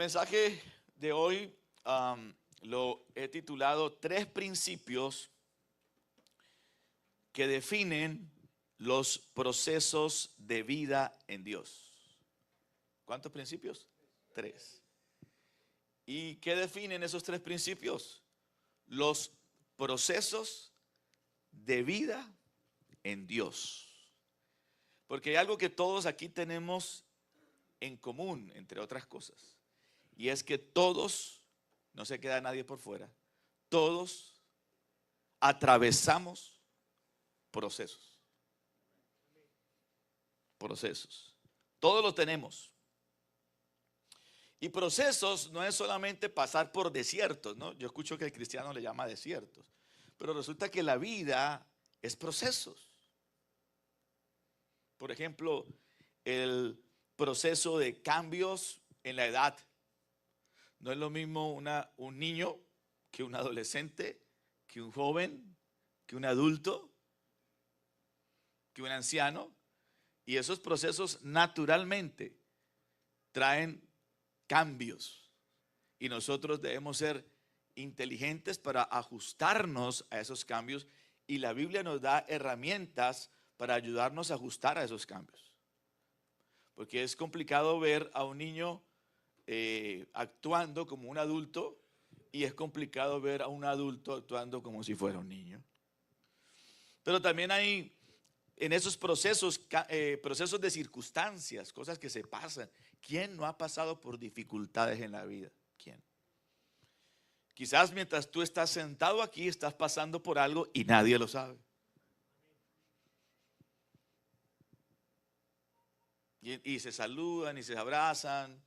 mensaje de hoy lo he titulado Tres principios que definen los procesos de vida en Dios. ¿Cuántos principios? Tres. ¿Y qué definen esos tres principios? Los procesos de vida en Dios. Porque hay algo que todos aquí tenemos en común, entre otras cosas, y es que todos, no se queda nadie por fuera, todos atravesamos procesos. Procesos. Todos los tenemos. Y procesos no es solamente pasar por desiertos, ¿no? Yo escucho que el cristiano le llama desiertos, pero resulta que la vida es procesos. Por ejemplo, el proceso de cambios en la edad. No es lo mismo un niño que un adolescente, que un joven, que un adulto, que un anciano. Y esos procesos naturalmente traen cambios. Y nosotros debemos ser inteligentes para ajustarnos a esos cambios. Y la Biblia nos da herramientas para ayudarnos a ajustar a esos cambios. Porque es complicado ver a un niño actuando como un adulto y es complicado ver a un adulto actuando como si fuera un niño. Pero también hay en esos procesos, procesos de circunstancias, cosas que se pasan. ¿Quién no ha pasado por dificultades en la vida? ¿Quién? Quizás mientras tú estás sentado aquí estás pasando por algo y nadie lo sabe. Y se saludan y se abrazan.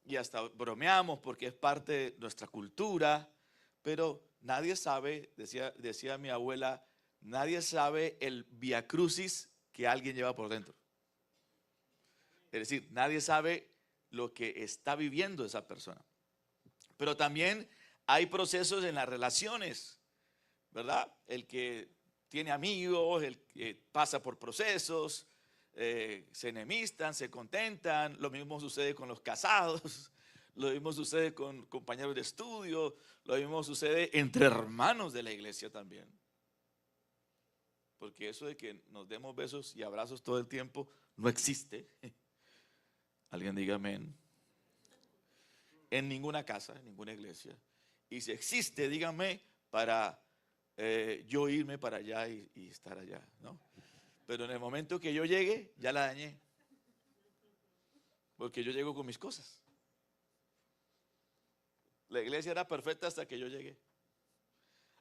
Y hasta bromeamos porque es parte de nuestra cultura, pero nadie sabe, decía mi abuela, nadie sabe el viacrucis que alguien lleva por dentro. Es decir, nadie sabe lo que está viviendo esa persona. Pero también hay procesos en las relaciones, ¿verdad? El que tiene amigos, el que pasa por procesos, se enemistan, se contentan. Lo mismo sucede con los casados, lo mismo sucede con compañeros de estudio, lo mismo sucede entre hermanos de la iglesia también. Porque eso de que nos demos besos y abrazos todo el tiempo no existe. Alguien diga amén. En ninguna casa, en ninguna iglesia. Y si existe, díganme para yo irme para allá y estar allá, ¿no? Pero en el momento que yo llegue, ya la dañé. Porque yo llego con mis cosas. La iglesia era perfecta hasta que yo llegué.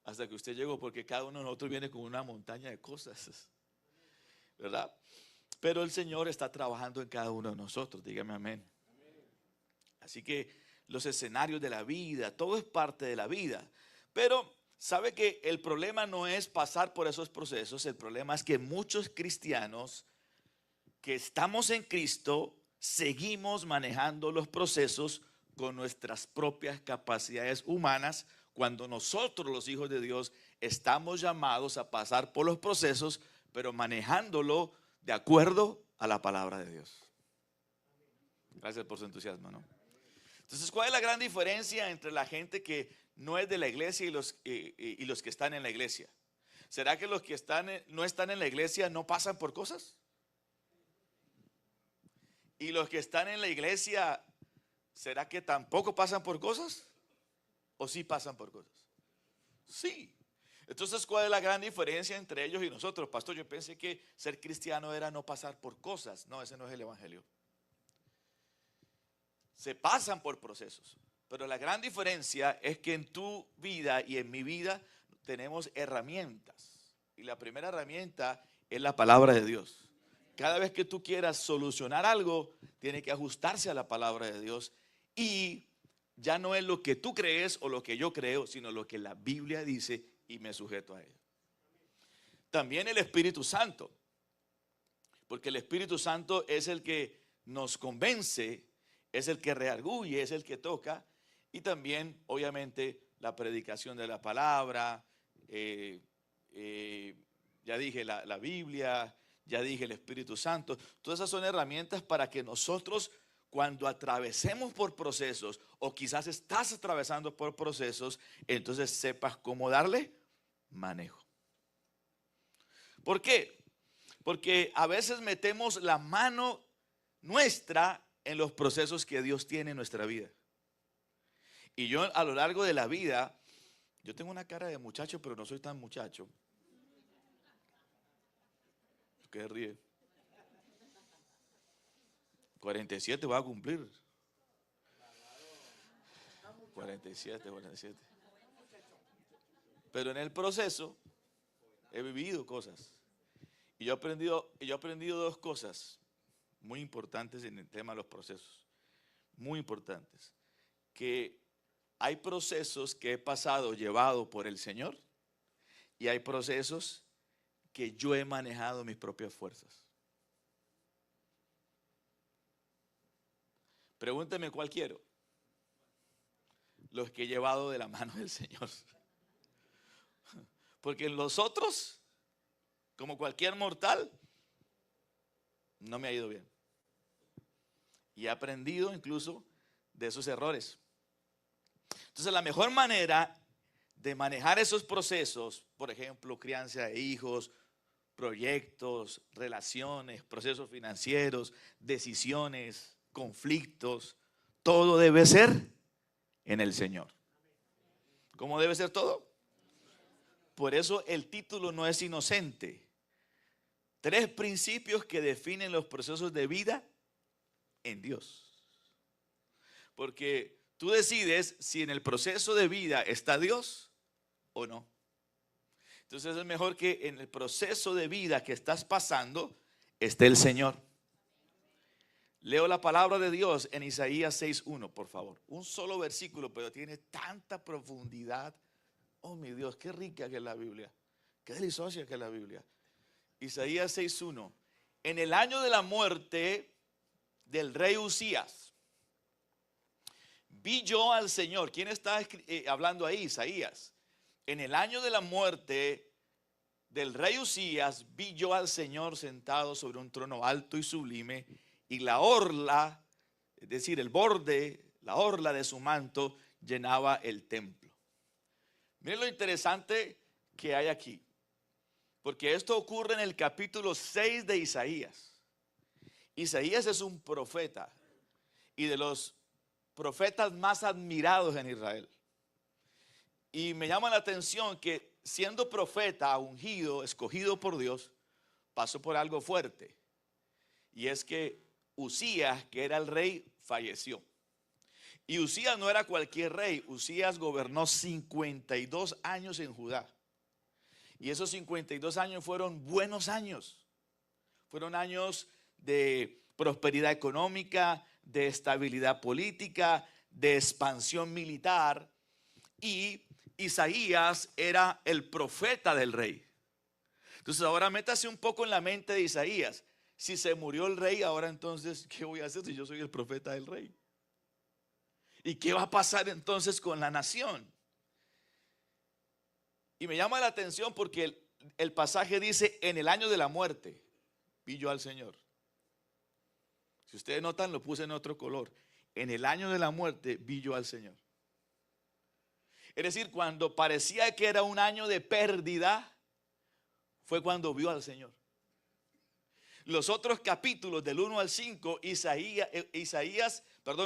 Hasta que usted llegó, porque cada uno de nosotros viene con una montaña de cosas, ¿verdad? Pero el Señor está trabajando en cada uno de nosotros, dígame amén. Así que los escenarios de la vida, todo es parte de la vida. Pero sabe que el problema no es pasar por esos procesos, el problema es que muchos cristianos que estamos en Cristo seguimos manejando los procesos con nuestras propias capacidades humanas, cuando nosotros los hijos de Dios estamos llamados a pasar por los procesos, pero manejándolo de acuerdo a la palabra de Dios. Gracias por su entusiasmo, ¿no? Entonces, ¿cuál es la gran diferencia entre la gente que no es de la iglesia y los que están en la iglesia? ¿Será que los que no están en la iglesia no pasan por cosas? ¿Y los que están en la iglesia, será que tampoco pasan por cosas? ¿O sí pasan por cosas? Sí. Entonces, ¿cuál es la gran diferencia entre ellos y nosotros? Pastor, yo pensé que ser cristiano era no pasar por cosas. No, ese no es el evangelio. Se pasan por procesos, pero la gran diferencia es que en tu vida y en mi vida tenemos herramientas. Y la primera herramienta es la palabra de Dios. Cada vez que tú quieras solucionar algo, tiene que ajustarse a la palabra de Dios. Y ya no es lo que tú crees o lo que yo creo, sino lo que la Biblia dice y me sujeto a ella. También el Espíritu Santo, porque el Espíritu Santo es el que nos convence, es el que redarguye, es el que toca. Y también, obviamente, la predicación de la palabra, ya dije la Biblia, ya dije el Espíritu Santo. Todas esas son herramientas para que nosotros cuando atravesemos por procesos, o quizás estás atravesando por procesos, entonces sepas cómo darle manejo. ¿Por qué? Porque a veces metemos la mano nuestra en los procesos que Dios tiene en nuestra vida. Y yo a lo largo de la vida, yo tengo una cara de muchacho, pero no soy tan muchacho. ¿Qué ríe? 47 va a cumplir. 47. Pero en el proceso he vivido cosas. Y yo he aprendido dos cosas muy importantes en el tema de los procesos. Muy importantes. Que hay procesos que he pasado llevado por el Señor y hay procesos que yo he manejado mis propias fuerzas. Pregúnteme cuál quiero. Los que he llevado de la mano del Señor. Porque en los otros, como cualquier mortal, no me ha ido bien. Y he aprendido incluso de esos errores. Entonces la mejor manera de manejar esos procesos, por ejemplo, crianza de hijos, proyectos, relaciones, procesos financieros, decisiones, conflictos, todo debe ser en el Señor. ¿Cómo debe ser todo? Por eso el título no es inocente. 3 principios que definen los procesos de vida en Dios. Porque tú decides si en el proceso de vida está Dios o no. Entonces es mejor que en el proceso de vida que estás pasando esté el Señor. Leo la palabra de Dios en Isaías 6:1, por favor. Un solo versículo, pero tiene tanta profundidad. Oh, mi Dios, qué rica que es la Biblia. Qué deliciosa que es la Biblia. Isaías 6:1. En el año de la muerte del rey Usías, vi yo al Señor. ¿Quién está hablando ahí? Isaías. En el año de la muerte del rey Usías, vi yo al Señor sentado sobre un trono alto y sublime, y la orla, es decir, el borde, la orla de su manto llenaba el templo. Miren lo interesante que hay aquí, porque esto ocurre en el capítulo 6 de Isaías. Isaías es un profeta y de los profetas más admirados en Israel. Y me llama la atención que siendo profeta, ungido, escogido por Dios, pasó por algo fuerte. Y es que Usías, que era el rey, falleció. Y Usías no era cualquier rey. Usías gobernó 52 años en Judá. Y esos 52 años fueron buenos años. Fueron años de prosperidad económica, de estabilidad política, de expansión militar. Y Isaías era el profeta del rey. Entonces ahora métase un poco en la mente de Isaías. Si se murió el rey, ahora entonces, ¿qué voy a hacer si yo soy el profeta del rey? ¿Y qué va a pasar entonces con la nación? Y me llama la atención porque el pasaje dice, en el año de la muerte, vi yo al Señor. Si ustedes notan, lo puse en otro color. En el año de la muerte, vi yo al Señor. Es decir, cuando parecía que era un año de pérdida, fue cuando vio al Señor. Los otros capítulos del 1 al 5,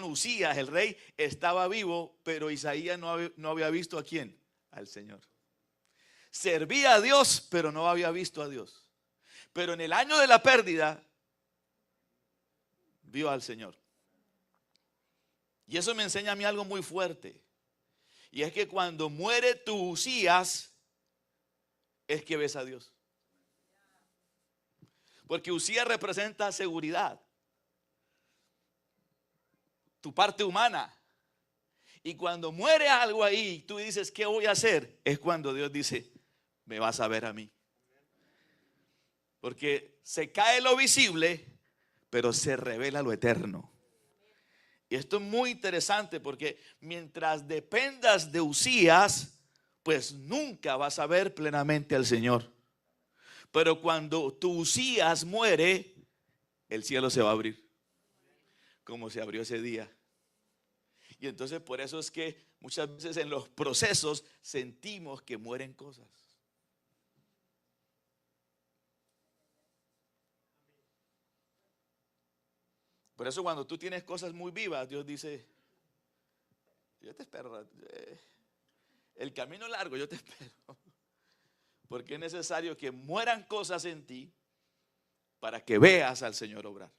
Usías, el rey, estaba vivo, pero Isaías no había visto a quién, al Señor. Servía a Dios, pero no había visto a Dios. Pero en el año de la pérdida, vio al Señor. Y eso me enseña a mí algo muy fuerte. Y es que cuando muere tu Usías, es que ves a Dios. Porque Usías representa seguridad, tu parte humana. Y cuando muere algo ahí, tú dices, ¿qué voy a hacer? Es cuando Dios dice, me vas a ver a mí. Porque se cae lo visible, pero se revela lo eterno. Y esto es muy interesante porque mientras dependas de Usías, pues nunca vas a ver plenamente al Señor. Pero cuando tu Usías muere, el cielo se va a abrir. como se abrió ese día. Y entonces por eso es que muchas veces en los procesos sentimos que mueren cosas. Por eso cuando tú tienes cosas muy vivas, Dios dice, yo te espero, el camino largo yo te espero. Porque es necesario que mueran cosas en ti para que veas al Señor obrar.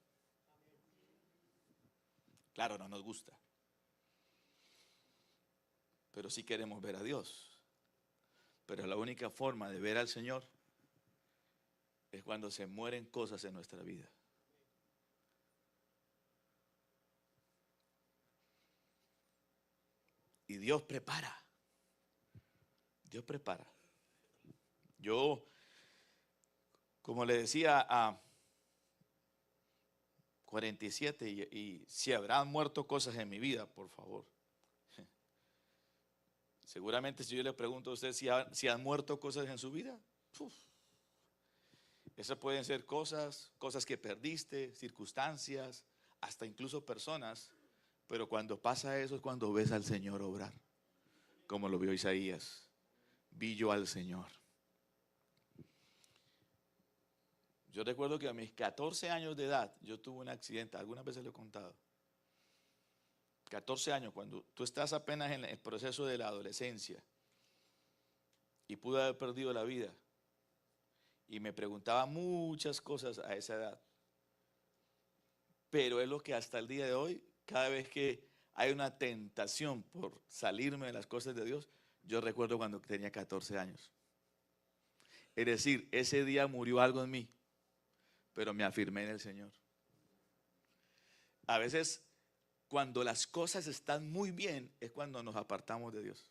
Claro, no nos gusta, pero sí queremos ver a Dios. Pero la única forma de ver al Señor es cuando se mueren cosas en nuestra vida. Y Dios prepara. Dios prepara. Yo, como le decía, a 47 y si habrán muerto cosas en mi vida, por favor. Seguramente si yo le pregunto a usted si han muerto cosas en su vida, esas pueden ser cosas que perdiste, circunstancias, hasta incluso personas. Pero cuando pasa eso es cuando ves al Señor obrar, como lo vio Isaías. Vi yo al Señor. Yo recuerdo que a mis 14 años de edad yo tuve un accidente, algunas veces lo he contado. 14 años, cuando tú estás apenas en el proceso de la adolescencia y pude haber perdido la vida. Y me preguntaba muchas cosas a esa edad. Pero es lo que hasta el día de hoy, cada vez que hay una tentación por salirme de las cosas de Dios, yo recuerdo cuando tenía 14 años. Es decir, ese día murió algo en mí, pero me afirmé en el Señor. A veces, cuando las cosas están muy bien, es cuando nos apartamos de Dios.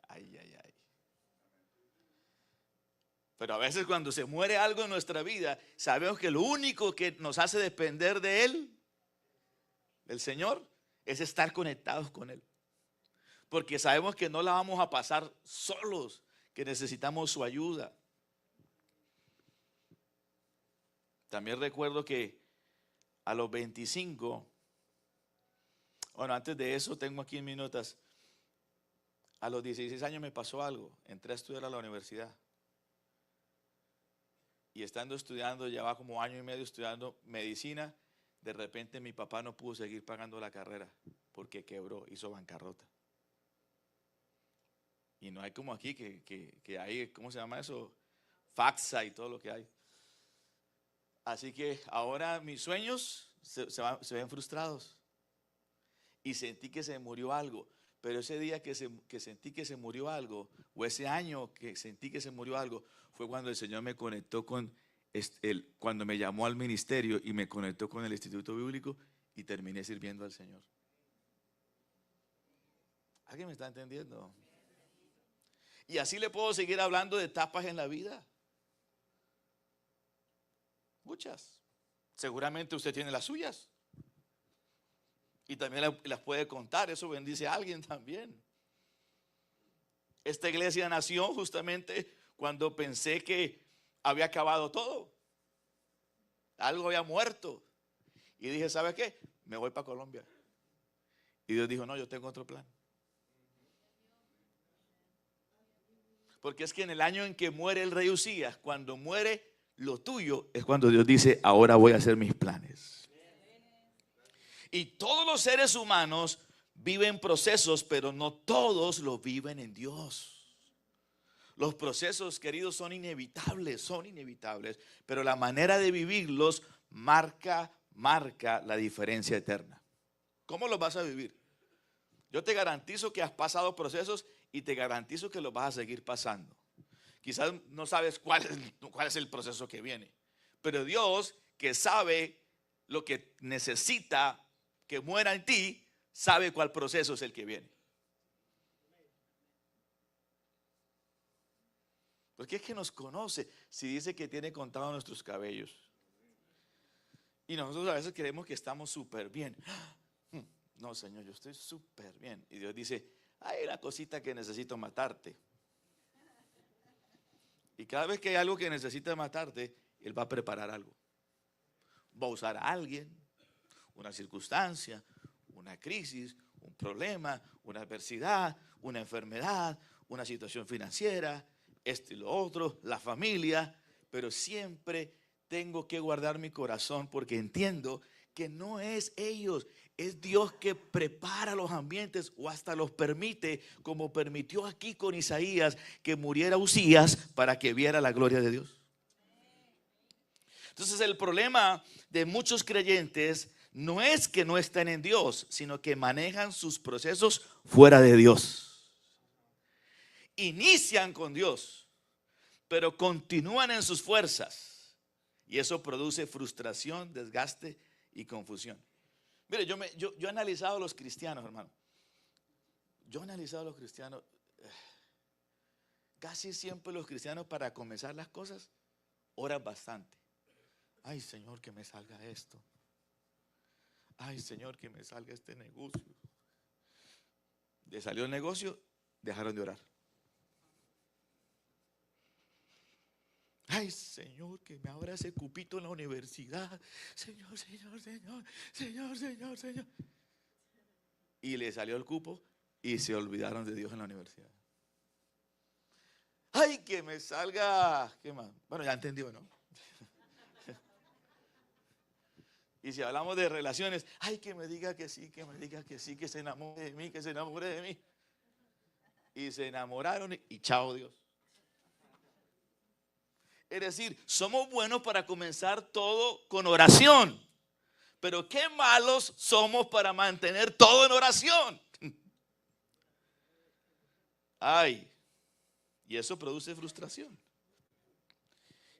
Ay, ay, ay. Pero a veces cuando se muere algo en nuestra vida, sabemos que lo único que nos hace depender de Él, del Señor, es estar conectados con Él. Porque sabemos que no la vamos a pasar solos, que necesitamos su ayuda. También recuerdo que a los 25, bueno, antes de eso tengo aquí en mis notas, a los 16 años me pasó algo, entré a estudiar a la universidad. Y estando estudiando, ya va como año y medio estudiando medicina, de repente mi papá no pudo seguir pagando la carrera porque quebró, hizo bancarrota. Y no hay como aquí que hay, ¿cómo se llama eso? Faxa y todo lo que hay. Así que ahora mis sueños se ven frustrados. Y sentí que se murió algo. Pero ese día que sentí que se murió algo, o ese año que sentí que se murió algo, fue cuando el Señor me conectó cuando me llamó al ministerio y me conectó con el Instituto Bíblico y terminé sirviendo al Señor. ¿Alguien me está entendiendo? Y así le puedo seguir hablando de etapas en la vida. Muchas. Seguramente usted tiene las suyas. Y también las puede contar, eso bendice a alguien también. Esta iglesia nació justamente cuando pensé que había acabado todo. Algo había muerto. Y dije, ¿sabe qué? Me voy para Colombia. Y Dios dijo, no, yo tengo otro plan. Porque es que en el año en que muere el rey Usías, cuando muere lo tuyo, es cuando Dios dice, ahora voy a hacer mis planes. Y todos los seres humanos viven procesos, pero no todos lo viven en Dios. Los procesos, queridos, son inevitables, pero la manera de vivirlos marca la diferencia eterna. ¿Cómo los vas a vivir? Yo te garantizo que has pasado procesos y te garantizo que los vas a seguir pasando. Quizás no sabes cuál es el proceso que viene, pero Dios, que sabe lo que necesita que muera en ti, sabe cuál proceso es el que viene. Porque es que nos conoce. Si dice que tiene contados nuestros cabellos. Y nosotros a veces creemos que estamos súper bien. No, Señor, yo estoy súper bien. Y Dios dice, hay una cosita que necesito matarte. Y cada vez que hay algo que necesita matarte, Él va a preparar algo. va a usar a alguien, una circunstancia, una crisis, un problema, una adversidad, una enfermedad, una situación financiera, esto y lo otro, la familia, pero siempre tengo que guardar mi corazón porque entiendo que no es ellos, es Dios que prepara los ambientes o hasta los permite, como permitió aquí con Isaías que muriera Usías para que viera la gloria de Dios. Entonces el problema de muchos creyentes no es que no estén en Dios, sino que manejan sus procesos fuera de Dios. Inician con Dios, pero continúan en sus fuerzas. Y eso produce frustración, desgaste y confusión. Mire, yo he analizado a los cristianos, hermano. Yo he analizado a los cristianos. Casi siempre los cristianos, para comenzar las cosas, oran bastante. Ay, Señor, que me salga esto. Ay, Señor, que me salga este negocio. Le salió el negocio, dejaron de orar. Ay, Señor, que me abra ese cupito en la universidad. Señor, Señor, Señor, Señor, Señor, Señor. Y le salió el cupo y se olvidaron de Dios en la universidad. Ay, que me salga, ¿qué más? Bueno, ya entendió, ¿no? Y si hablamos de relaciones, ay, que me diga que sí, que me diga que sí, que se enamore de mí, que se enamore de mí. Y se enamoraron y chao Dios. Es decir, somos buenos para comenzar todo con oración, pero qué malos somos para mantener todo en oración. Ay, y eso produce frustración.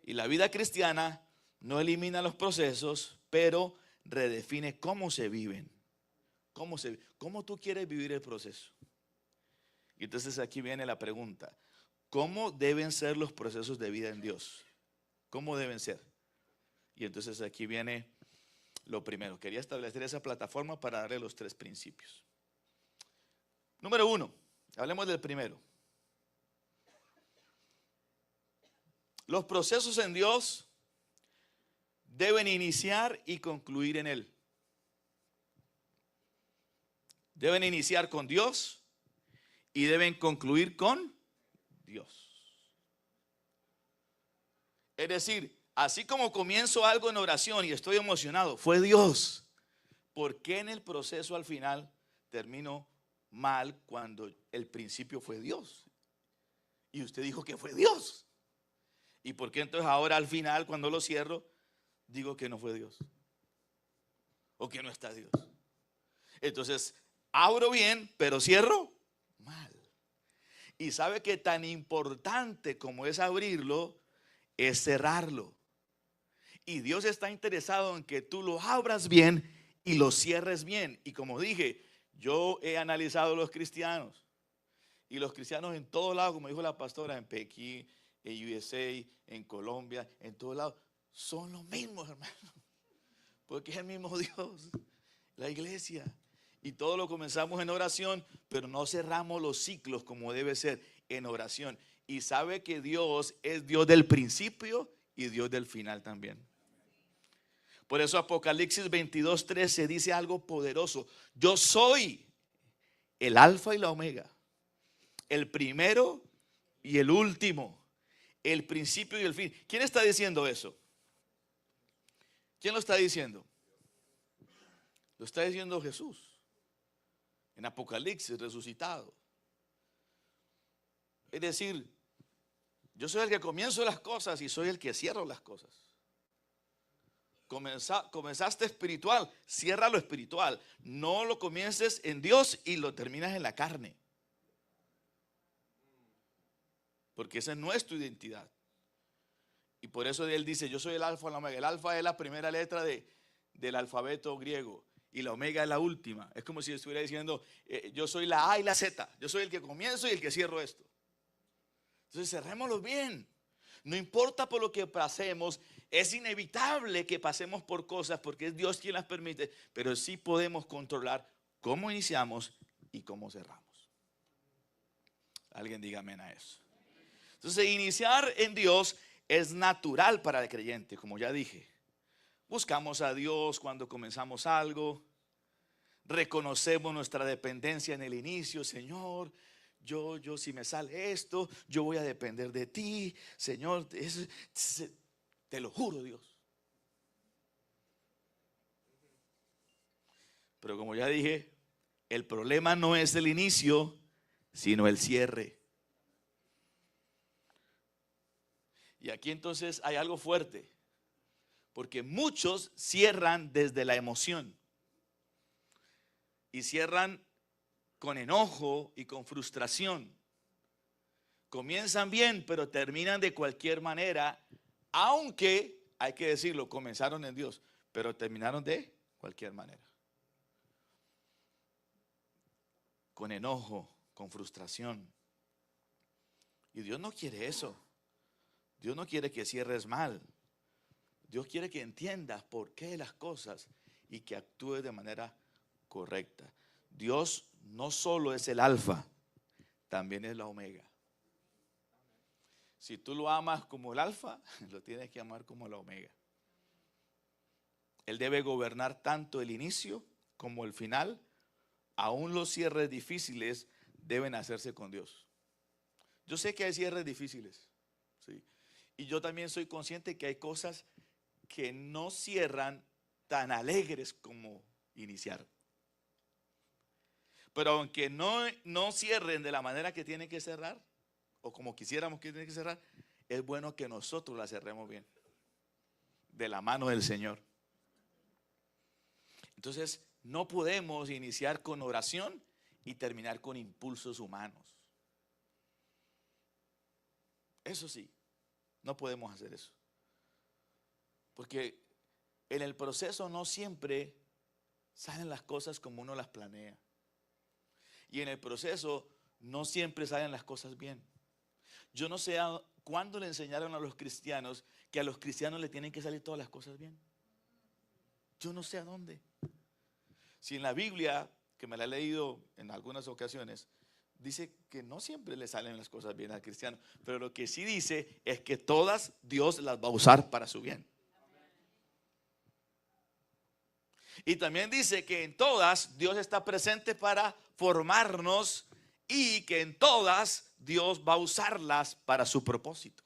Y la vida cristiana no elimina los procesos, pero redefine cómo se viven. ¿Cómo tú quieres vivir el proceso? Y entonces aquí viene la pregunta: ¿cómo deben ser los procesos de vida en Dios? ¿Cómo deben ser? Y entonces aquí viene lo primero. Quería establecer esa plataforma para darle los 3 principios. Número 1, hablemos del primero. Los procesos en Dios deben iniciar y concluir en Él. Deben iniciar con Dios y deben concluir con Dios. Es decir, así como comienzo algo en oración y estoy emocionado, fue Dios. ¿Por qué en el proceso al final termino mal cuando el principio fue Dios? Y usted dijo que fue Dios. ¿Y por qué entonces ahora al final, cuando lo cierro, digo que no fue Dios? O que no está Dios. Entonces, abro bien, pero cierro mal. Y sabe que tan importante como es abrirlo, es cerrarlo. Y Dios está interesado en que tú lo abras bien y lo cierres bien. Y como dije, yo he analizado a los cristianos. Y los cristianos en todos lados, como dijo la pastora, en Pekín, en USA, en Colombia, en todos lados, son los mismos, hermano. Porque es el mismo Dios, la iglesia. Y todo lo comenzamos en oración, pero no cerramos los ciclos como debe ser en oración. Y sabe que Dios es Dios del principio y Dios del final también. Por eso Apocalipsis 22:13 dice algo poderoso: yo soy el alfa y la omega, el primero y el último, el principio y el fin. ¿Quién está diciendo eso? ¿Quién lo está diciendo? Lo está diciendo Jesús en Apocalipsis, resucitado. Es decir, yo soy el que comienzo las cosas y soy el que cierro las cosas. Comenzaste espiritual, cierra lo espiritual. No lo comiences en Dios y lo terminas en la carne. Porque esa no es tu identidad. Y por eso él dice: yo soy el alfa y la omega. El alfa es la primera letra del alfabeto griego y la omega es la última. Es como si estuviera diciendo: yo soy la A y la Z. Yo soy el que comienzo y el que cierro esto. Entonces cerrémoslo bien. No importa por lo que pasemos, es inevitable que pasemos por cosas porque es Dios quien las permite, pero sí podemos controlar cómo iniciamos y cómo cerramos. Alguien diga amén a eso. Entonces, iniciar en Dios es natural para el creyente, como ya dije, Buscamos a Dios cuando comenzamos algo. Reconocemos nuestra dependencia en el inicio. Señor, yo si me sale esto, yo voy a depender de ti. Señor, te lo juro, Dios. Pero como ya dije, el problema no es el inicio, sino el cierre. Y aquí entonces hay algo fuerte, porque muchos cierran desde la emoción y cierran con enojo y con frustración. Comienzan bien, pero terminan de cualquier manera, aunque, hay que decirlo, comenzaron en Dios, pero terminaron de cualquier manera. Con enojo, con frustración. Y Dios no quiere eso. Dios no quiere que cierres mal. Dios quiere que entiendas por qué las cosas y que actúes de manera correcta. Dios no solo es el alfa, también es la omega. Si tú lo amas como el alfa, lo tienes que amar como la omega. Él debe gobernar tanto el inicio como el final. Aún los cierres difíciles deben hacerse con Dios. Yo sé que hay cierres difíciles, ¿sí? Y yo también soy consciente que hay cosas que no cierran tan alegres como iniciaron. Pero aunque no cierren de la manera que tienen que cerrar, o como quisiéramos que tienen que cerrar, es bueno que nosotros la cerremos bien, de la mano del Señor. Entonces, no podemos iniciar con oración y terminar con impulsos humanos. Eso sí, no podemos hacer eso. Porque en el proceso no siempre salen las cosas como uno las planea. Y en el proceso no siempre salen las cosas bien. Yo no sé cuándo le enseñaron a los cristianos que a los cristianos le tienen que salir todas las cosas bien. Yo no sé a dónde. Si en la Biblia, que me la he leído en algunas ocasiones, dice que no siempre le salen las cosas bien al cristiano, pero lo que sí dice es que todas Dios las va a usar para su bien. Y también dice que en todas Dios está presente para formarnos y que en todas Dios va a usarlas para su propósito.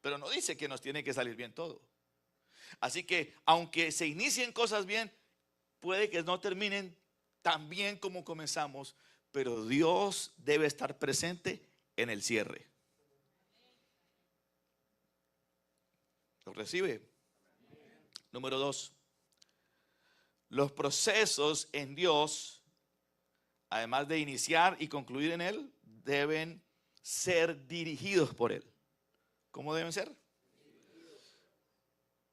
Pero no dice que nos tiene que salir bien todo. Así que aunque se inicien cosas bien, puede que no terminen tan bien como comenzamos, pero Dios debe estar presente en el cierre. ¿Lo recibe? Número 2. Los procesos en Dios, además de iniciar y concluir en Él, deben ser dirigidos por Él. ¿Cómo deben ser?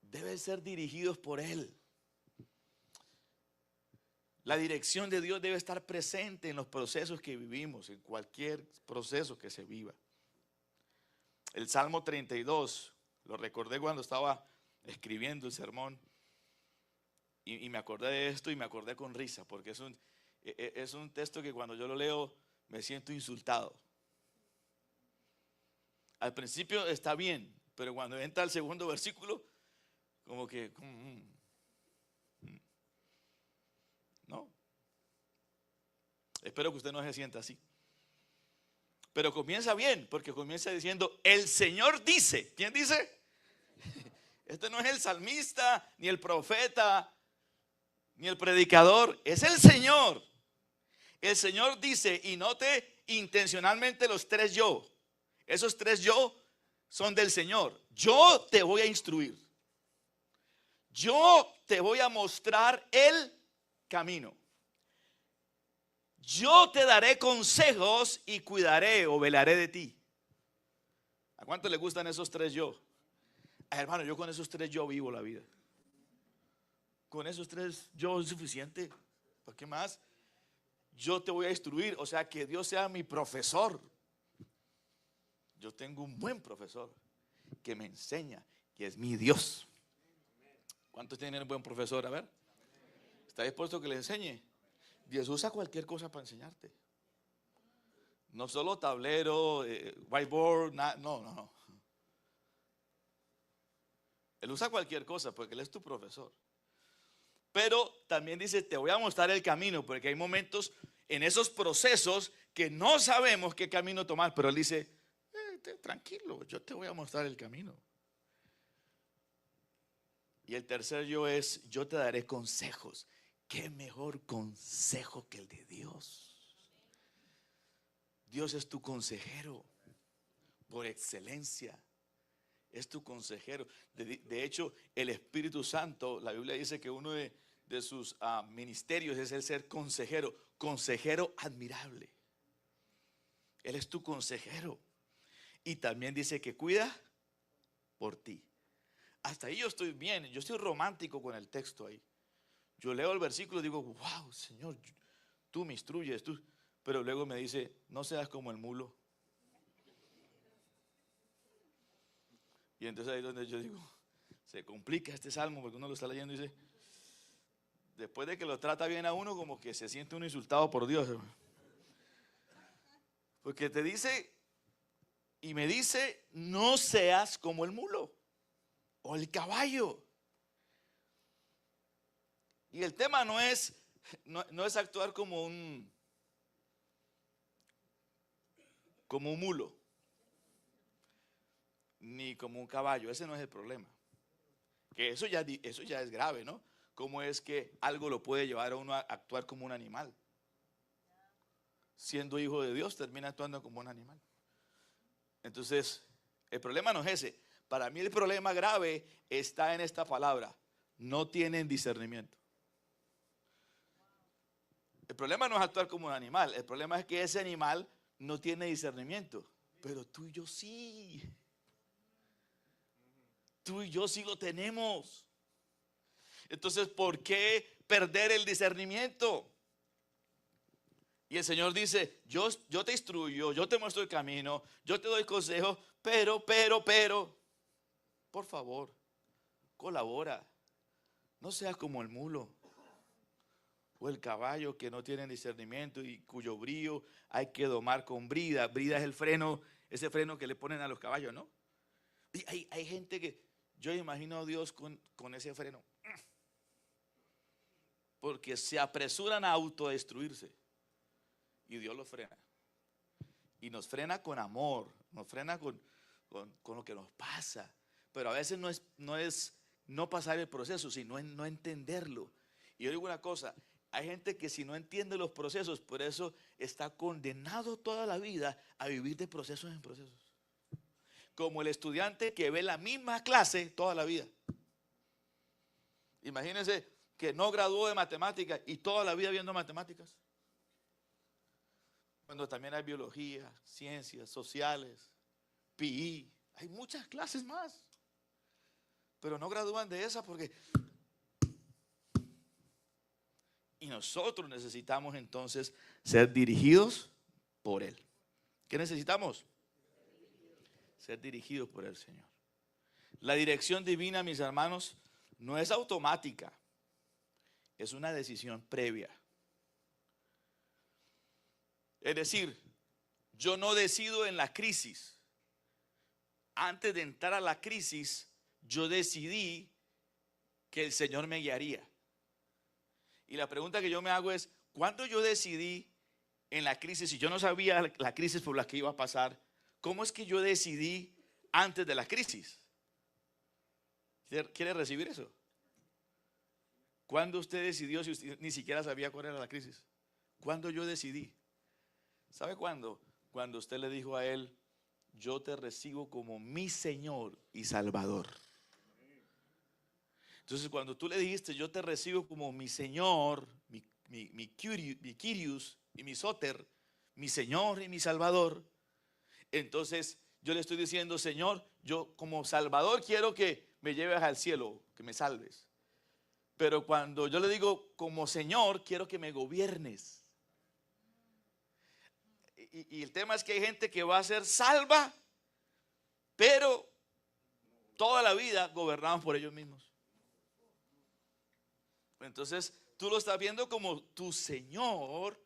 Deben ser dirigidos por Él. La dirección de Dios debe estar presente en los procesos que vivimos, en cualquier proceso que se viva. El Salmo 32, lo recordé cuando estaba escribiendo el sermón y me acordé de esto y me acordé con risa, porque es un texto que cuando yo lo leo me siento insultado. Al principio está bien, pero cuando entra el segundo versículo, como que no. Espero que usted no se sienta así. Pero comienza bien, porque comienza diciendo, el Señor dice. ¿Quién dice? Este no es el salmista, ni el profeta, ni el predicador, es el Señor. El Señor dice, y note intencionalmente los 3 yo. Esos 3 yo son del Señor. Yo te voy a instruir. Yo te voy a mostrar el camino. Yo te daré consejos y cuidaré o velaré de ti. ¿A cuánto le gustan esos 3 yo? Hermano, yo con esos 3 yo vivo la vida. Con esos 3 yo es suficiente. ¿Para qué más? Yo te voy a instruir, o sea, que Dios sea mi profesor. Yo tengo un buen profesor que me enseña, que es mi Dios. ¿Cuántos tienen un buen profesor? A ver, ¿está dispuesto a que le enseñe? Dios usa cualquier cosa para enseñarte. No solo tablero, whiteboard, no. Él usa cualquier cosa porque Él es tu profesor. Pero también dice, te voy a mostrar el camino, porque hay momentos en esos procesos que no sabemos qué camino tomar, pero Él dice, tranquilo, yo te voy a mostrar el camino. Y el tercer yo es, yo te daré consejos. ¿Qué mejor consejo que el de Dios? Dios es tu consejero por excelencia. Es tu consejero. De hecho, el Espíritu Santo, la Biblia dice que uno de sus ministerios es el ser consejero. Consejero admirable. Él es tu consejero. Y también dice que cuida por ti. Hasta ahí yo estoy bien, yo estoy romántico con el texto ahí. Yo leo el versículo y digo, wow, Señor, tú me instruyes, tú. Pero luego me dice, no seas como el mulo. Y entonces ahí es donde yo digo, se complica este salmo porque uno lo está leyendo y dice, después de que lo trata bien a uno, como que se siente uno insultado por Dios. Porque te dice, y me dice, no seas como el mulo o el caballo. Y el tema no es actuar como un mulo, ni como un caballo. Ese no es el problema. Que eso ya es grave, ¿no? ¿Cómo es que algo lo puede llevar a uno a actuar como un animal? Siendo hijo de Dios, termina actuando como un animal. Entonces, el problema no es ese. Para mí el problema grave está en esta palabra. No tienen discernimiento. El problema no es actuar como un animal. El problema es que ese animal no tiene discernimiento. Pero tú y yo sí. Tú y yo sí lo tenemos. Entonces, ¿por qué perder el discernimiento? Y el Señor dice, yo te instruyo, yo te muestro el camino, yo te doy consejo, pero, por favor, colabora. No seas como el mulo o el caballo que no tienen discernimiento y cuyo brío hay que domar con brida. Brida es el freno, ese freno que le ponen a los caballos, ¿no? Y hay gente que, yo imagino a Dios con ese freno, porque se apresuran a autodestruirse. Y Dios los frena. Y nos frena con amor, nos frena con lo que nos pasa. Pero a veces no es no pasar el proceso, sino no entenderlo. Y yo digo una cosa, hay gente que si no entiende los procesos, por eso está condenado toda la vida a vivir de procesos en procesos. Como el estudiante que ve la misma clase toda la vida. Imagínense que no graduó de matemáticas y toda la vida viendo matemáticas. Cuando también hay biología, ciencias sociales, PI, hay muchas clases más. Pero no gradúan de esa porque... Y nosotros necesitamos entonces ser dirigidos por Él. ¿Qué necesitamos? Ser dirigidos por el Señor. La dirección divina, mis hermanos, no es automática. Es una decisión previa. Es decir, yo no decido en la crisis. Antes de entrar a la crisis, yo decidí que el Señor me guiaría. Y la pregunta que yo me hago es, ¿cuándo yo decidí en la crisis, si yo no sabía la crisis por la que iba a pasar, cómo es que yo decidí antes de la crisis? ¿Quiere recibir eso? ¿Cuándo usted decidió si usted ni siquiera sabía cuál era la crisis? ¿Cuándo yo decidí? ¿Sabe cuándo? Cuando usted le dijo a Él, yo te recibo como mi Señor y Salvador. Entonces cuando tú le dijiste, yo te recibo como mi Señor, mi Kyrios y mi Soter, mi Señor y mi Salvador, entonces yo le estoy diciendo, Señor, yo como Salvador quiero que me lleves al cielo, que me salves. Pero cuando yo le digo como Señor, quiero que me gobiernes. Y el tema es que hay gente que va a ser salva, pero toda la vida gobernados por ellos mismos. Entonces tú lo estás viendo como tu Señor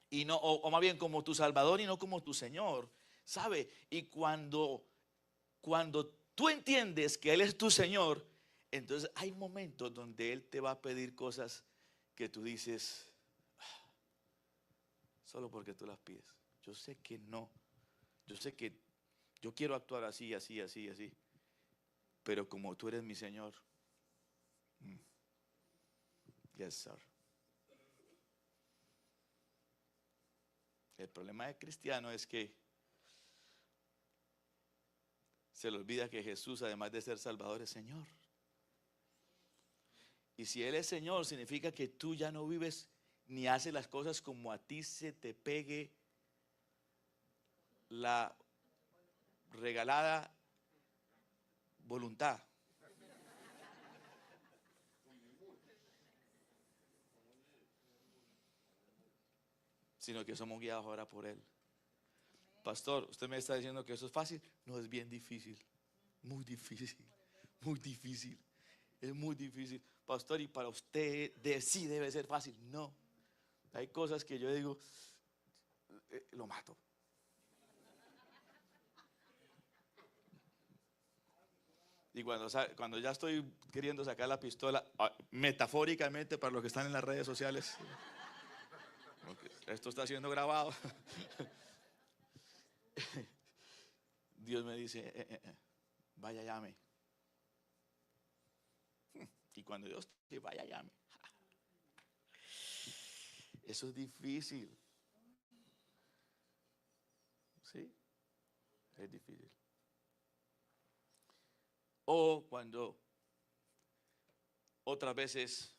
y no, o más bien como tu Salvador y no como tu Señor, ¿sabe? Y cuando tú entiendes que Él es tu Señor, entonces hay momentos donde Él te va a pedir cosas que tú dices, solo porque tú las pides. Yo sé que no. Yo sé que yo quiero actuar así, así, así, así. Pero como tú eres mi Señor, yes, sir. El problema del cristiano es que se le olvida que Jesús, además de ser Salvador, es Señor. Y si Él es Señor, significa que tú ya no vives ni haces las cosas como a ti se te pegue la regalada voluntad. Sino que somos guiados ahora por Él. Pastor, usted me está diciendo que eso es fácil. No, es bien difícil. Muy difícil. Muy difícil. Es muy difícil. Pastor, y para usted sí debe ser fácil. No. Hay cosas que yo digo, lo mato. Y cuando ya estoy queriendo sacar la pistola, metafóricamente para los que están en las redes sociales, esto está siendo grabado. Dios me dice, vaya, llame. Y cuando Dios dice, vaya, llame. Eso es difícil. ¿Sí? Es difícil. O cuando otras veces,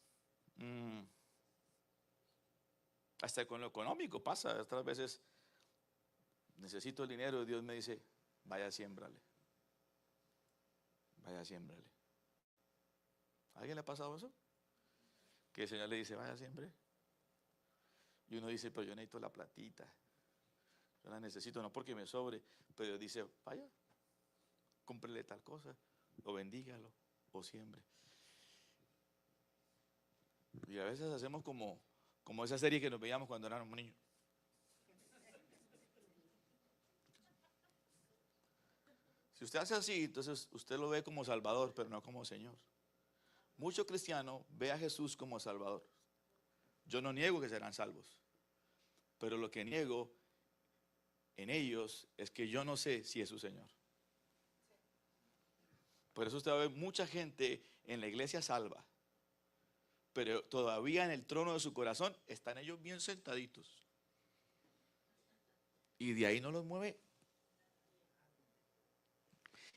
hasta con lo económico pasa, otras veces necesito el dinero y Dios me dice, vaya, siémbrale. Vaya, siémbrale. ¿A alguien le ha pasado eso? Que el Señor le dice, vaya, siembre. Y uno dice, pero yo necesito la platita. Yo la necesito, no porque me sobre, pero Dios dice, vaya, cómprele tal cosa, o bendígalo, o siembre. Y a veces hacemos como esa serie que nos veíamos cuando éramos niños. Si usted hace así, entonces usted lo ve como Salvador, pero no como Señor. Muchos cristianos ve a Jesús como Salvador. Yo no niego que serán salvos, pero lo que niego en ellos es que yo no sé si es su Señor. Por eso usted va a ver mucha gente en la iglesia salva, pero todavía en el trono de su corazón están ellos bien sentaditos. Y de ahí no los mueve.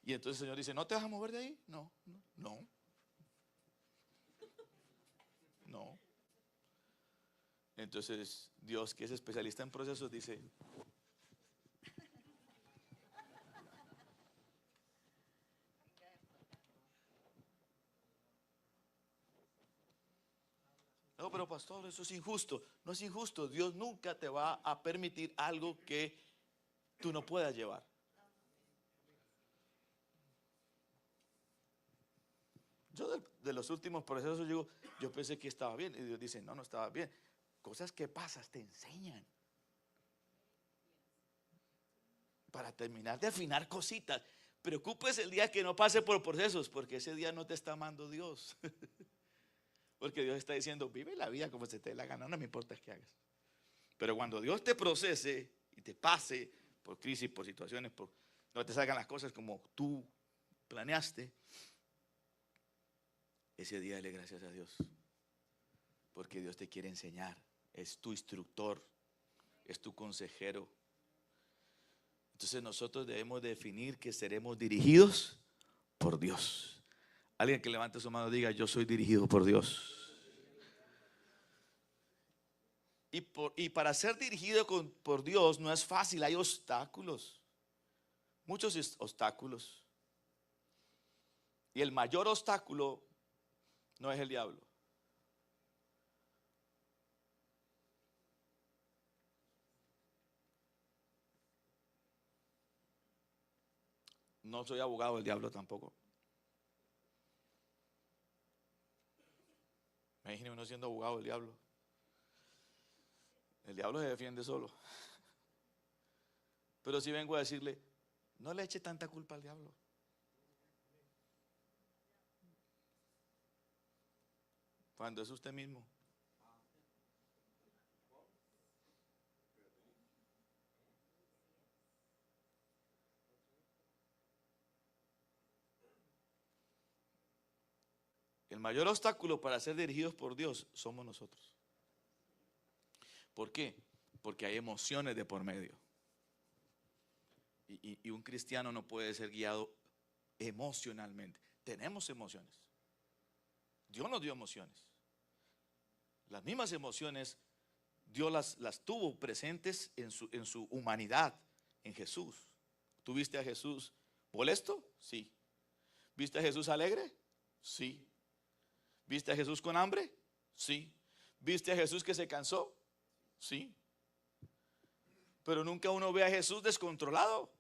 Y entonces el Señor dice, ¿no te vas a mover de ahí? No, no, no. Entonces Dios, que es especialista en procesos, dice, no, pero pastor, eso es injusto. No es injusto. Dios nunca te va a permitir algo que tú no puedas llevar. Yo de los últimos procesos yo pensé que estaba bien. Y Dios dice, no, no estaba bien. Cosas que pasas te enseñan. Para terminar de afinar cositas. Preocúpese el día que no pase por procesos, porque ese día no te está amando Dios. Porque Dios está diciendo, vive la vida como se te dé la gana, no me importa qué hagas. Pero cuando Dios te procese y te pase por crisis, por situaciones, no te salgan las cosas como tú planeaste, ese día dale gracias a Dios. Porque Dios te quiere enseñar, es tu instructor, es tu consejero. Entonces nosotros debemos definir que seremos dirigidos por Dios. Alguien que levante su mano diga, yo soy dirigido por Dios. Y para ser dirigido por Dios no es fácil, hay obstáculos, muchos obstáculos. Y el mayor obstáculo no es el diablo. No soy abogado del diablo tampoco. Imagine uno siendo abogado del diablo. El diablo se defiende solo. Pero si vengo a decirle, no le eche tanta culpa al diablo. cuando es usted mismo. El mayor obstáculo para ser dirigidos por Dios somos nosotros. ¿Por qué? Porque hay emociones de por medio. Y un cristiano no puede ser guiado emocionalmente. Tenemos emociones. Dios nos dio emociones. Las mismas emociones Dios las tuvo presentes en su humanidad, en Jesús. ¿Tú viste a Jesús molesto? Sí. ¿Viste a Jesús alegre? Sí. ¿Viste a Jesús con hambre? Sí. ¿Viste a Jesús que se cansó? Sí. Pero nunca uno ve a Jesús descontrolado.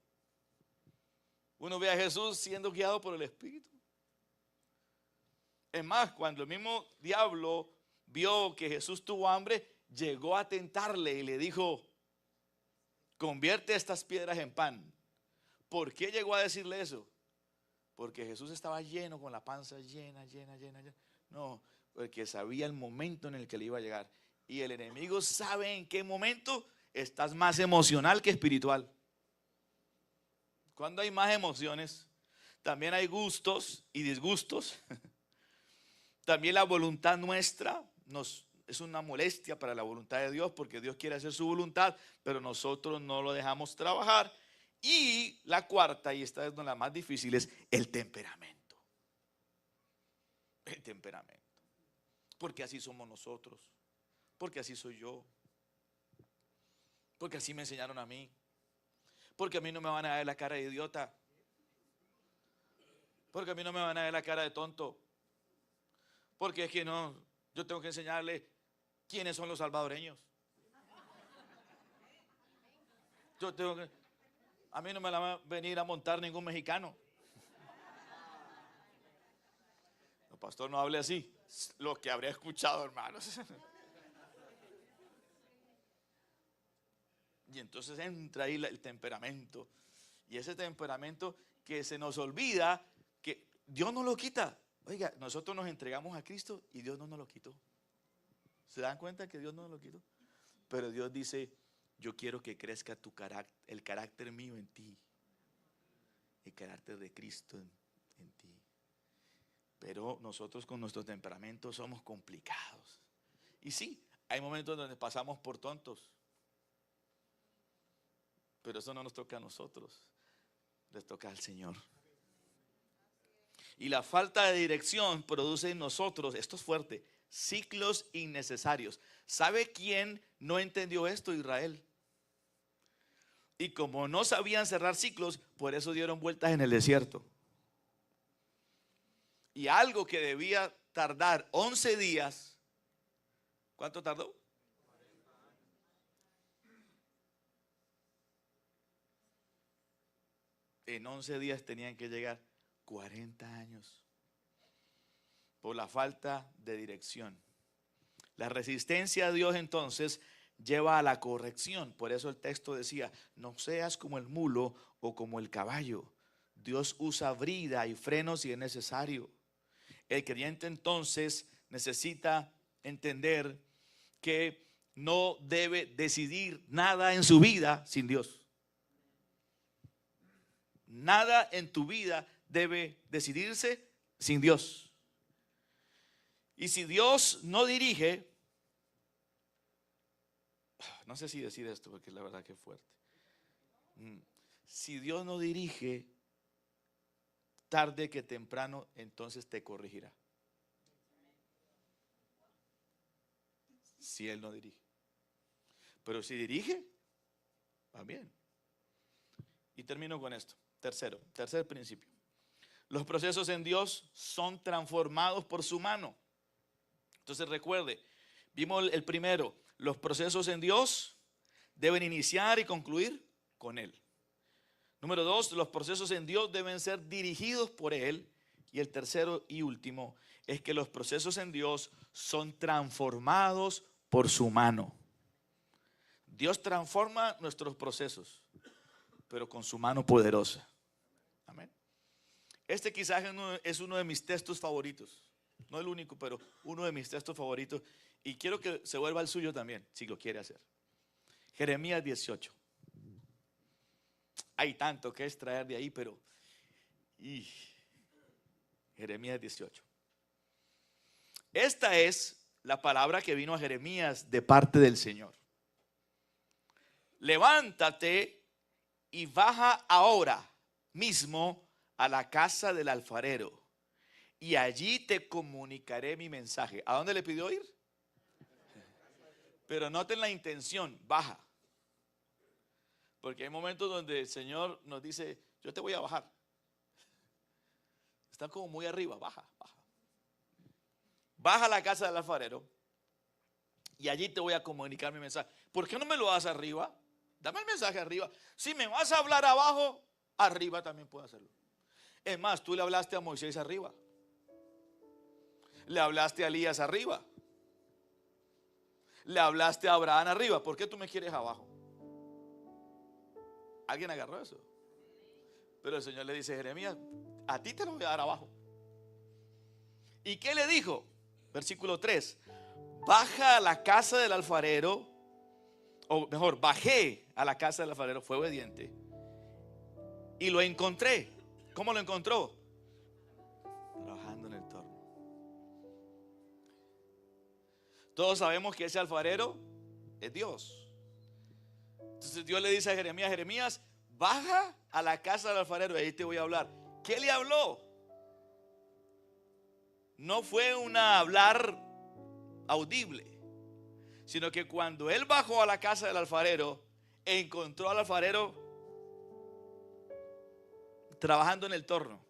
Uno ve a Jesús siendo guiado por el Espíritu. Es más, cuando el mismo diablo vio que Jesús tuvo hambre, llegó a tentarle y le dijo: convierte estas piedras en pan. ¿Por qué llegó a decirle eso? Porque Jesús estaba lleno, con la panza llena. No, porque sabía el momento en el que le iba a llegar. Y el enemigo sabe en qué momento estás más emocional que espiritual. Cuando hay más emociones, también hay gustos y disgustos. También la voluntad nuestra es una molestia para la voluntad de Dios, porque Dios quiere hacer su voluntad, pero nosotros no lo dejamos trabajar. Y la cuarta, y esta es la más difícil, es el temperamento. El temperamento. Porque así somos nosotros. Porque así soy yo. Porque así me enseñaron a mí. Porque a mí no me van a ver la cara de idiota. Porque a mí no me van a ver la cara de tonto. Porque es que no, yo tengo que enseñarle quiénes son los salvadoreños. A mí no me la va a venir a montar ningún mexicano. El pastor no hable así. Lo que habría escuchado, hermanos. Y entonces entra ahí el temperamento. Y ese temperamento que se nos olvida que Dios nos lo quita. Oiga, nosotros nos entregamos a Cristo y Dios no nos lo quitó. ¿Se dan cuenta que Dios no nos lo quitó? Pero Dios dice: yo quiero que crezca el carácter mío en ti. El carácter de Cristo en ti. Pero nosotros con nuestro temperamento somos complicados. Y sí, hay momentos donde pasamos por tontos. Pero eso no nos toca a nosotros, les toca al Señor. Y la falta de dirección produce en nosotros, esto es fuerte, ciclos innecesarios. ¿Sabe quién no entendió esto? Israel. Y como no sabían cerrar ciclos, por eso dieron vueltas en el desierto. Y algo que debía tardar 11 días, ¿cuánto tardó? En 11 días tenían que llegar 40 años por la falta de dirección. La resistencia a Dios entonces lleva a la corrección. Por eso el texto decía: no seas como el mulo o como el caballo. Dios usa brida y frenos si es necesario. El creyente entonces necesita entender que no debe decidir nada en su vida sin Dios. Nada en tu vida debe decidirse sin Dios. Y si Dios no dirige, no sé si decir esto porque la verdad que es fuerte. Si Dios no dirige, tarde que temprano, entonces te corregirá. Si Él no dirige. Pero si dirige, va bien. Y termino con esto. Tercer principio. Los procesos en Dios son transformados por su mano. Entonces recuerde, vimos el primero, los procesos en Dios deben iniciar y concluir con Él. Número 2, los procesos en Dios deben ser dirigidos por Él. Y el tercero y último es que los procesos en Dios son transformados por su mano. Dios transforma nuestros procesos, pero con su mano poderosa. Amén. Este quizás es uno de mis textos favoritos. no el único, pero uno de mis textos favoritos. Y quiero que se vuelva el suyo también, si lo quiere hacer. Jeremías 18. Hay tanto que extraer de ahí, pero Jeremías 18. Esta es la palabra que vino a Jeremías de parte del Señor. Levántate y baja ahora mismo a la casa del alfarero, y allí te comunicaré mi mensaje. ¿A dónde le pidió ir? Pero noten la intención, baja. Porque hay momentos donde el Señor nos dice, yo te voy a bajar. Están como muy arriba, baja, baja. Baja a la casa del alfarero y allí te voy a comunicar mi mensaje. ¿Por qué no me lo das arriba? Dame el mensaje arriba. Si me vas a hablar abajo, arriba también puedo hacerlo. Es más, tú le hablaste a Moisés arriba. Le hablaste a Elías arriba. Le hablaste a Abraham arriba. ¿Por qué tú me quieres abajo? ¿Alguien agarró eso? Pero el Señor le dice, Jeremías, a ti te lo voy a dar abajo. ¿Y qué le dijo? Versículo 3. Baja a la casa del alfarero, o mejor, bajé a la casa del alfarero, fue obediente, y lo encontré. ¿Cómo lo encontró? Trabajando en el torno. Todos sabemos que ese alfarero es Dios. Entonces Dios le dice a Jeremías, Jeremías, baja a la casa del alfarero y ahí te voy a hablar. ¿Qué le habló? No fue un hablar audible, sino que cuando él bajó a la casa del alfarero, encontró al alfarero trabajando en el torno.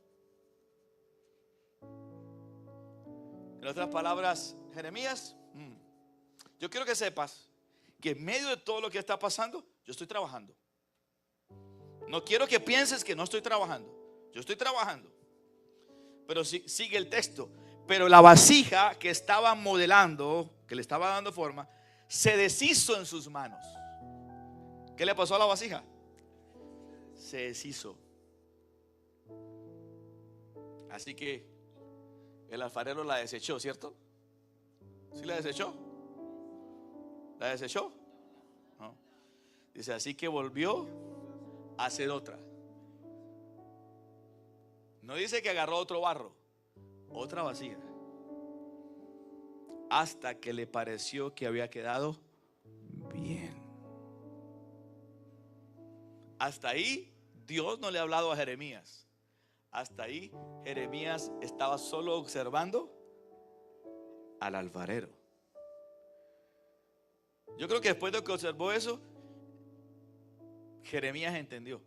En otras palabras, Jeremías, yo quiero que sepas que en medio de todo lo que está pasando, yo estoy trabajando. No quiero que pienses que no estoy trabajando. Yo estoy trabajando. Pero sigue el texto. Pero la vasija que estaba modelando, que le estaba dando forma, se deshizo en sus manos. ¿Qué le pasó a la vasija? Se deshizo. Así que el alfarero la desechó, ¿cierto? ¿Sí la desechó? ¿La desechó? No. Dice, así que volvió a hacer otra. No dice que agarró otro barro, otra vasija, hasta que le pareció que había quedado bien. Hasta ahí Dios no le ha hablado a Jeremías. Hasta ahí Jeremías estaba solo observando al alfarero. Yo creo que después de que observó eso, Jeremías entendió.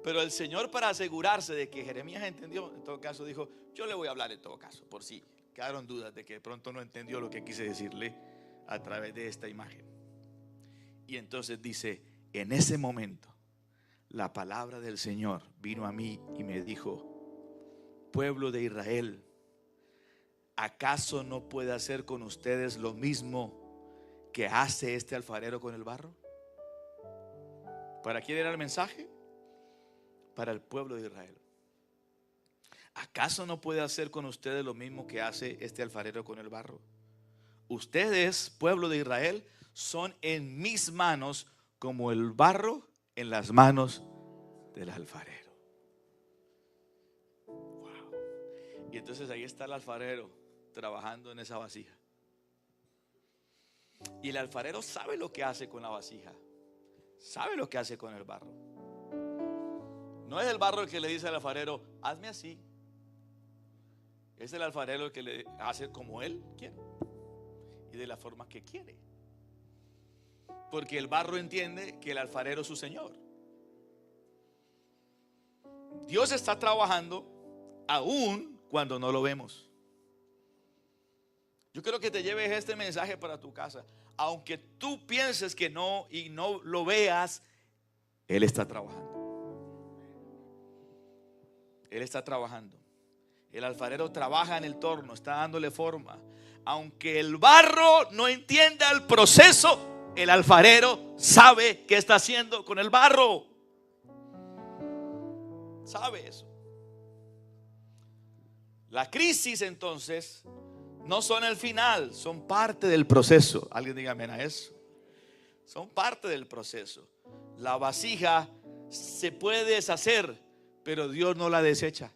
Pero el Señor, para asegurarse de que Jeremías entendió, en todo caso dijo, yo le voy a hablar en todo caso, por si quedaron dudas de que de pronto no entendió lo que quise decirle a través de esta imagen. Y entonces dice, en ese momento la palabra del Señor vino a mí y me dijo, pueblo de Israel, ¿acaso no puede hacer con ustedes lo mismo que hace este alfarero con el barro? ¿Para quién era el mensaje? Para el pueblo de Israel. ¿Acaso no puede hacer con ustedes lo mismo que hace este alfarero con el barro? Ustedes, pueblo de Israel, son en mis manos como el barro en las manos del alfarero. Wow. Y entonces ahí está el alfarero trabajando en esa vasija. Y el alfarero sabe lo que hace con la vasija, sabe lo que hace con el barro. No es el barro el que le dice al alfarero, hazme así. Es el alfarero el que le hace como él quiere y de la forma que quiere. Porque el barro entiende que el alfarero es su Señor. Dios está trabajando aún cuando no lo vemos. Yo quiero que te lleves este mensaje para tu casa. Aunque tú pienses que no y no lo veas, Él está trabajando. Él está trabajando. El alfarero trabaja en el torno, está dándole forma. Aunque el barro no entienda el proceso, el alfarero sabe qué está haciendo con el barro. Sabe eso. La crisis entonces no son el final, son parte del proceso. Alguien diga amén a eso. Son parte del proceso. La vasija se puede deshacer, pero Dios no la desecha.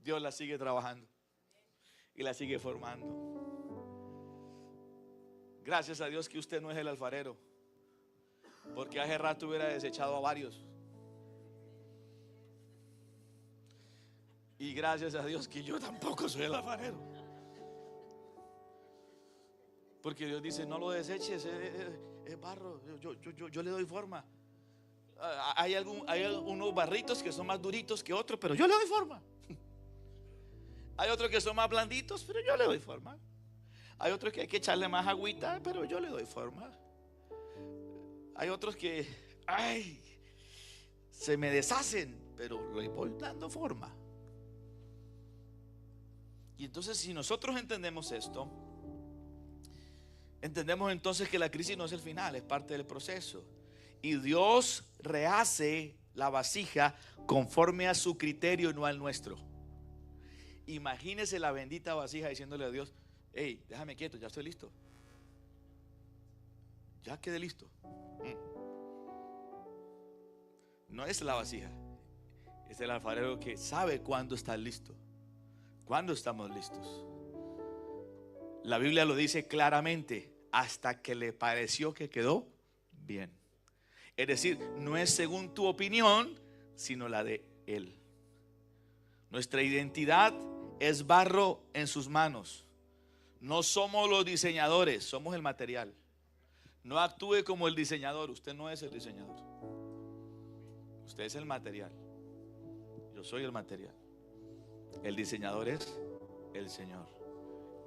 Dios la sigue trabajando y la sigue formando. Gracias a Dios que usted no es el alfarero, porque hace rato hubiera desechado a varios. Y gracias a Dios que yo tampoco soy el alfarero, porque Dios dice: no lo deseches, es barro, yo le doy forma. Hay algunos barritos que son más duritos que otros, pero yo le doy forma. Hay otros que son más blanditos, pero yo le doy forma. Hay otros que hay que echarle más agüita, pero yo le doy forma. Hay otros que se me deshacen, pero le voy dando forma. Y entonces, si nosotros entendemos esto, entendemos entonces que la crisis no es el final, es parte del proceso. Y Dios rehace la vasija conforme a su criterio y no al nuestro. Imagínese la bendita vasija diciéndole a Dios: hey, déjame quieto, ya estoy listo. Ya quedé listo. No es la vasija, es el alfarero que sabe cuándo está listo, cuándo estamos listos. La Biblia lo dice claramente: hasta que le pareció que quedó bien. Es decir, no es según tu opinión, sino la de Él. Nuestra identidad es barro en sus manos. No somos los diseñadores, somos el material. No actúe como el diseñador, usted no es el diseñador. Usted es el material. Yo soy el material. El diseñador es el Señor.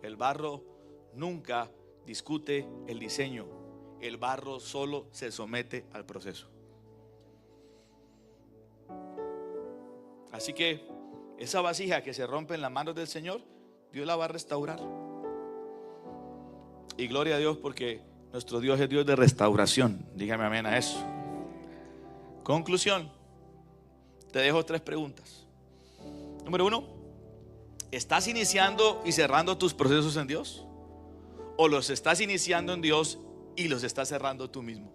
El barro nunca discute el diseño. El barro solo se somete al proceso. Así que esa vasija que se rompe en las manos del Señor, Dios la va a restaurar. Y gloria a Dios, porque nuestro Dios es Dios de restauración. Dígame amén a eso. Conclusión. Te dejo 3 preguntas. Número 1: ¿estás iniciando y cerrando tus procesos en Dios? ¿O los estás iniciando en Dios y los estás cerrando tú mismo?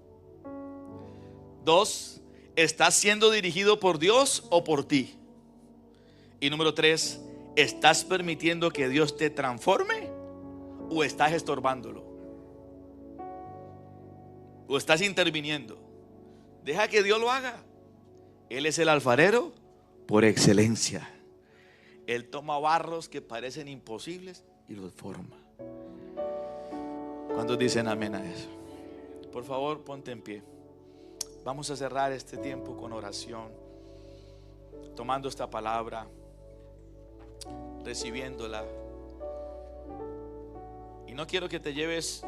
2: ¿estás siendo dirigido por Dios o por ti? Y número 3: ¿estás permitiendo que Dios te transforme o estás estorbándolo? ¿O estás interviniendo? Deja que Dios lo haga. Él es el alfarero por excelencia. Él toma barros que parecen imposibles y los forma. ¿Cuántos dicen amén a eso? Por favor, ponte en pie. Vamos a cerrar este tiempo con oración, tomando esta palabra, recibiéndola. Y no quiero que te lleves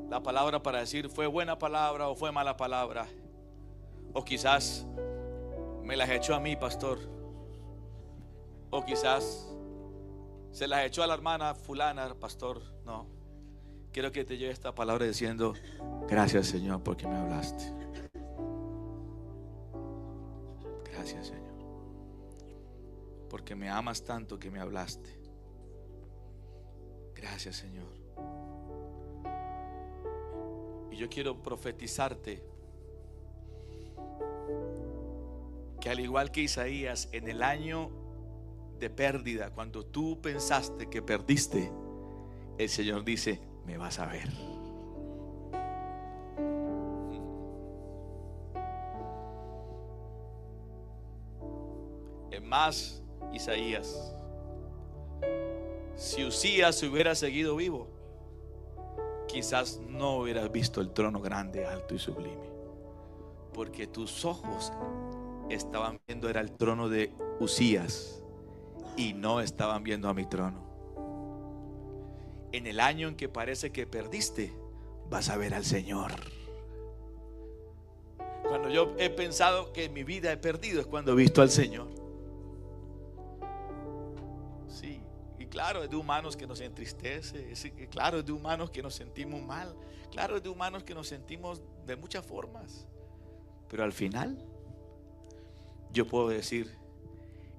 la palabra para decir: fue buena palabra o fue mala palabra, o quizás me las echó a mí, pastor, o quizás se las echó a la hermana fulana, pastor. No, quiero que te lleve esta palabra diciendo: gracias, Señor, porque me hablaste. Gracias, Señor, porque me amas tanto que me hablaste. Gracias, Señor. Y yo quiero profetizarte que, al igual que Isaías, en el año de pérdida, cuando tú pensaste que perdiste, el Señor dice: me vas a ver. Es más, Isaías, si Uzías hubiera seguido vivo, quizás no hubieras visto el trono grande, alto y sublime, porque tus ojos estaban viendo era el trono de Uzías y no estaban viendo a mi trono. En el año en que parece que perdiste, vas a ver al Señor. Cuando yo he pensado que en mi vida he perdido, es cuando he visto al Señor. Sí, y claro, es de humanos que nos entristece, claro, es de humanos que nos sentimos mal, claro, es de humanos que nos sentimos de muchas formas. Pero al final yo puedo decir: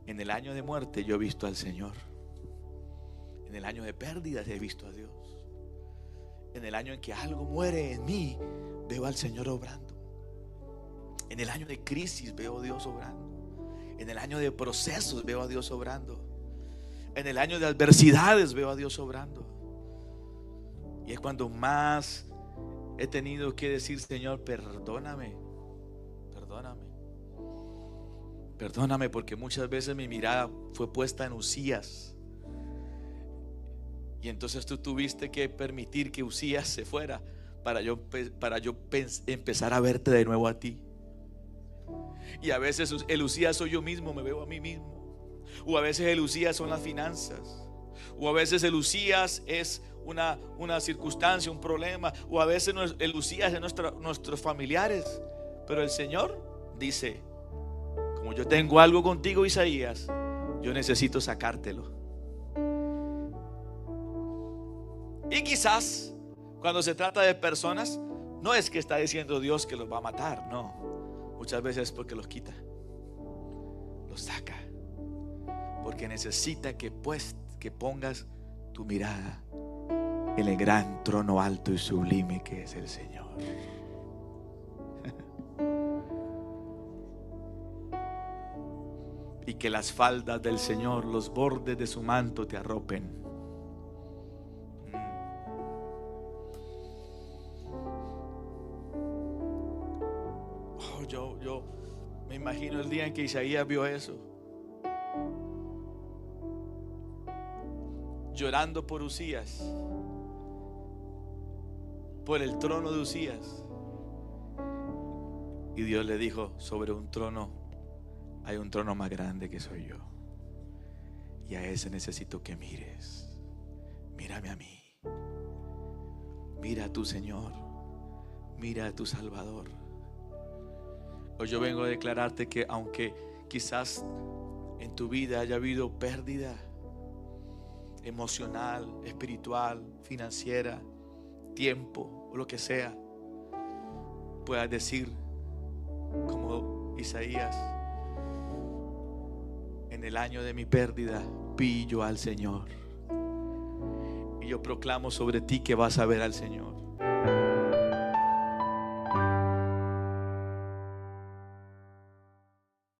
En el año de muerte yo he visto al Señor. En el año de pérdidas he visto a Dios. En el año en que algo muere en mí, veo al Señor obrando. En el año de crisis veo a Dios obrando. En el año de procesos veo a Dios obrando. En el año de adversidades veo a Dios obrando. Y es cuando más he tenido que decir: Señor, perdóname, perdóname, perdóname, porque muchas veces mi mirada fue puesta en Uzías. Y entonces tú tuviste que permitir que Uzías se fuera para yo empezar a verte de nuevo a ti. Y a veces el Uzías soy yo mismo, me veo a mí mismo. O a veces el Uzías son las finanzas. O a veces el Uzías es una circunstancia, un problema. O a veces el Uzías es nuestros familiares. Pero el Señor dice: como yo tengo algo contigo, Isaías, yo necesito sacártelo. Y quizás cuando se trata de personas, no es que está diciendo Dios que los va a matar, no. Muchas veces es porque los quita, los saca, porque necesita que pongas tu mirada en el gran trono alto y sublime que es el Señor. Y que las faldas del Señor, los bordes de su manto te arropen. Yo me imagino el día en que Isaías vio eso, llorando por Uzías, por el trono de Uzías. Y Dios le dijo: sobre un trono hay un trono más grande que soy yo, y a ese necesito que mires. Mírame a mí, mira a tu Señor, mira a tu Salvador. Hoy yo vengo a declararte que aunque quizás en tu vida haya habido pérdida emocional, espiritual, financiera, tiempo o lo que sea, puedas decir como Isaías: en el año de mi pérdida vi yo al Señor. Y yo proclamo sobre ti que vas a ver al Señor.